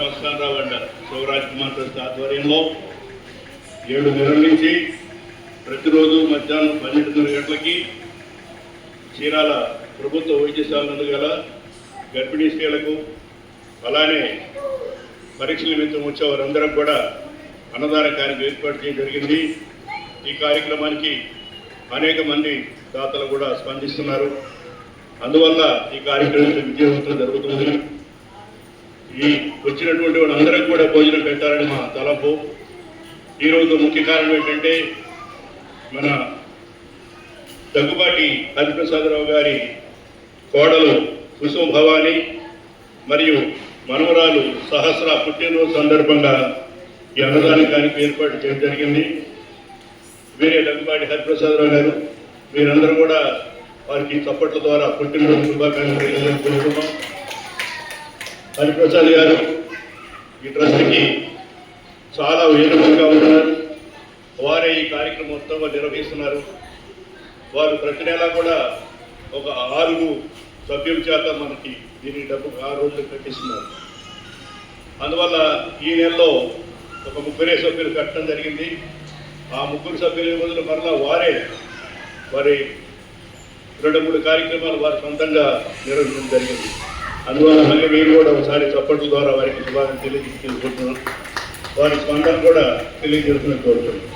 Mastan Rao and Shivraj Kumar trust ఆధ్వర్యంలో 7 నెలల నుంచి ప్రతిరోజు మధ్యాహ్నం 12:30 గంటలకి చీరాల ప్రభుత్వ వైద్యశాల నందు గల గర్భిణీ స్త్రీలకు అలానే పరీక్షల నిమిత్తం వచ్చే వారందరూ కూడా అన్నదాన కార్యక్రమం ఏర్పాటు చేయడం జరిగింది. ఈ కార్యక్రమానికి అనేక మంది దాతలు కూడా స్పందిస్తున్నారు. అందువల్ల ఈ కార్యక్రమం విజయవంతం జరుగుతుంది. ఈ వచ్చినటువంటి వాళ్ళందరికీ కూడా భోజనం పెట్టాలని మా తలంపు. ఈరోజు ముఖ్య కారణం ఏంటంటే మన దగ్గుబాటి హరిప్రసాదరావు గారి కోడలు కుసుమ భవాని మరియు మనవరాలు సహస్ర పుట్టినరోజు సందర్భంగా ఈ అన్నదాన కార్యక్రమం ఏర్పాటు చేయడం జరిగింది. వీరే దగ్గుబాటి హరిప్రసాదరావు గారు, మీరందరూ కూడా వారికి చప్పట్ల ద్వారా పుట్టినరోజు శుభాకాంక్షలు కోరుతున్నాం. హరిప్రసాద్ గారు ఈ ట్రస్ట్కి చాలా వేరుగా ఉన్నారు. వారే ఈ కార్యక్రమం మొత్తంగా నిర్వహిస్తున్నారు. వారు ప్రతి నెలా కూడా ఒక 6 సభ్యుల చేత మనకి దీని డబ్బు 6 రోజులు కట్టిస్తున్నారు. అందువల్ల ఈ నెలలో ఒక 3 సభ్యులు కట్టడం జరిగింది. ఆ 3 సభ్యుల రోజులు మరలా వారి 2-3 కార్యక్రమాలు వారి సొంతంగా నిర్వహించడం జరిగింది. అందువల్ల మళ్ళీ మీరు కూడా ఒకసారి చప్పట్ల ద్వారా వారికి శుభాకాంక్షలు తెలియజేసుకుంటున్నాం. వారి స్పందన కూడా తెలియజేస్తున్నట్టు కోరుతున్నాం.